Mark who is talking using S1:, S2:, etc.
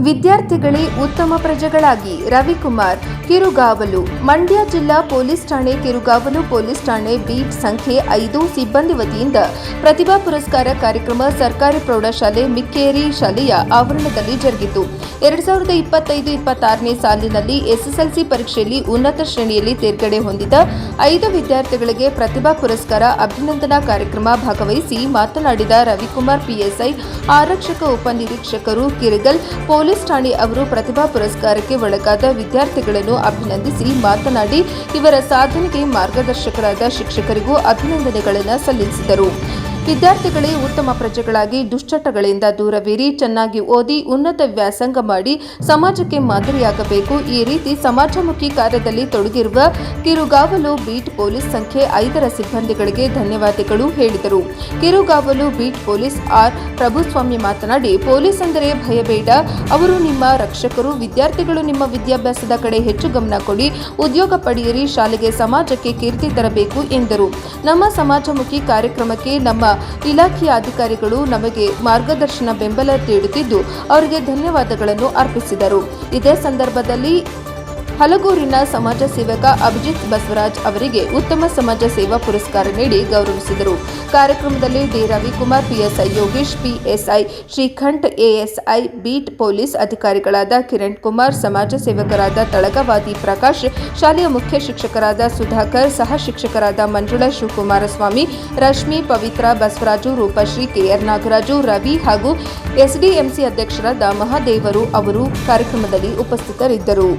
S1: ವಿದ್ಯಾರ್ಥಿಗಳೇ ಉತ್ತಮ ಪ್ರಜೆಗಳಾಗಿ ರವಿಕುಮಾರ್ ಕಿರುಗಾವಲು. ಮಂಡ್ಯ ಜಿಲ್ಲಾ ಪೊಲೀಸ್ ಠಾಣೆ ಕಿರುಗಾವಲು ಪೊಲೀಸ್ ಠಾಣೆ ಬೀಟ್ ಸಂಖ್ಯೆ 5 ಸಿಬ್ಬಂದಿ ವತಿಯಿಂದ ಪ್ರತಿಭಾ ಪುರಸ್ಕಾರ ಕಾರ್ಯಕ್ರಮ ಸರ್ಕಾರಿ ಪ್ರೌಢಶಾಲೆ ಮಿಕ್ಕೇರಿ ಶಾಲೆಯ ಆವರಣದಲ್ಲಿ ಜರುಗಿತು. 2025-26ನೇ ಸಾಲಿನಲ್ಲಿ ಎಸ್ಎಸ್ಎಲ್ಸಿ ಪರೀಕ್ಷೆಯಲ್ಲಿ ಉನ್ನತ ಶ್ರೇಣಿಯಲ್ಲಿ ತೇರ್ಗಡೆ ಹೊಂದಿದ 5 ವಿದ್ಯಾರ್ಥಿಗಳಿಗೆ ಪ್ರತಿಭಾ ಪುರಸ್ಕಾರ ಅಭಿನಂದನಾ ಕಾರ್ಯಕ್ರಮ ಭಾಗವಹಿಸಿ ಮಾತನಾಡಿದ ರವಿಕುಮಾರ್ ಪಿಎಸ್ಐ, ಆರಕ್ಷಕ ಉಪನಿರೀಕ್ಷಕರು ಕಿರಗಲ್ ಪೊಲೀಸ್ ಠಾಣೆ ಅವರು ಪ್ರತಿಭಾ ಪುರಸ್ಕಾರಕ್ಕೆ ಒಳಗಾದ ವಿದ್ಯಾರ್ಥಿಗಳನ್ನು ಅಭಿನಂದಿಸಿ ಮಾತನಾಡಿ, ಇವರ ಸಾಧನೆಗೆ ಮಾರ್ಗದರ್ಶಕರಾದ ಶಿಕ್ಷಕರಿಗೂ ಅಭಿನಂದನೆಗಳನ್ನು ಸಲ್ಲಿಸಿದರು. ವಿದ್ಯಾರ್ಥಿಗಳೇ ಉತ್ತಮ ಪ್ರಜೆಗಳಾಗಿ ದುಶ್ಚಟಗಳಿಂದ ದೂರವಿರಿ, ಚೆನ್ನಾಗಿ ಓದಿ ಉನ್ನತ ವ್ಯಾಸಂಗ ಮಾಡಿ ಸಮಾಜಕ್ಕೆ ಮಾದರಿಯಾಗಬೇಕು. ಈ ರೀತಿ ಸಮಾಜಮುಖಿ ಕಾರ್ಯದಲ್ಲಿ ತೊಡಗಿರುವ ಕಿರುಗಾವಲು ಬೀಟ್ ಪೊಲೀಸ್ ಸಂಖ್ಯೆ 5ರ ಸಿಬ್ಬಂದಿಗಳಿಗೆ ಧನ್ಯವಾದಗಳು ಹೇಳಿದರು. ಕಿರುಗಾವಲು ಬೀಟ್ ಪೊಲೀಸ್ ಆರ್ ಪ್ರಭುಸ್ವಾಮಿ ಮಾತನಾಡಿ, ಪೊಲೀಸ್ ಅಂದರೆ ಭಯಬೇಡ, ಅವರು ನಿಮ್ಮ ರಕ್ಷಕರು. ವಿದ್ಯಾರ್ಥಿಗಳು ನಿಮ್ಮ ವಿದ್ಯಾಭ್ಯಾಸದ ಕಡೆ ಹೆಚ್ಚು ಗಮನ ಕೊಡಿ, ಉದ್ಯೋಗ ಪಡೆಯಿರಿ, ಶಾಲೆಗೆ ಸಮಾಜಕ್ಕೆ ಕೀರ್ತಿ ತರಬೇಕು ಎಂದರು. ನಮ್ಮ ಸಮಾಜಮುಖಿ ಕಾರ್ಯಕ್ರಮಕ್ಕೆ ನಮ್ಮ ಇಲಾಖೆಯ ಅಧಿಕಾರಿಗಳು ನಮಗೆ ಮಾರ್ಗದರ್ಶನ ಬೆಂಬಲ ನೀಡುತ್ತಿದ್ದು ಅವರಿಗೆ ಧನ್ಯವಾದಗಳನ್ನು ಅರ್ಪಿಸಿದರು. ಇದೇ ಸಂದರ್ಭದಲ್ಲಿ ಹಲಗೂರಿನ ಸಮಾಜ ಸೇವಕ ಅಭಿಜಿತ್ ಬಸವರಾಜ್ ಅವರಿಗೆ ಉತ್ತಮ ಸಮಾಜ ಸೇವಾ ಪುರಸ್ಕಾರ ನೀಡಿ ಗೌರವಿಸಿದರು. ಕಾರ್ಯಕ್ರಮದಲ್ಲಿ D Ravikumar, PSI Yogesh, PSI Shrikanth, ASI beat police ಅಧಿಕಾರಿಗಳಾದ ಕಿರಣ್ ಕುಮಾರ್, ಸಮಾಜ ಸೇವಕರಾದ ತಳಗವಾದಿ ಪ್ರಕಾಶ್, ಶಾಲೆಯ ಮುಖ್ಯ ಶಿಕ್ಷಕರಾದ ಸುಧಾಕರ್, ಸಹ ಶಿಕ್ಷಕರಾದ ಮಂಜುಳಾ, ಶಿವಕುಮಾರಸ್ವಾಮಿ, ರಶ್ಮಿ, ಪವಿತ್ರ, ಬಸವರಾಜು, ರೂಪಶ್ರೀ, ಕೆಆರ್ ನಾಗರಾಜು, ರವಿ ಹಾಗೂ ಎಸ್ಡಿಎಂಸಿ ಅಧ್ಯಕ್ಷರಾದ ಮಹಾದೇವರು ಅವರು ಕಾರ್ಯಕ್ರಮದಲ್ಲಿ ಉಪಸ್ಥಿತರಿದ್ದರು.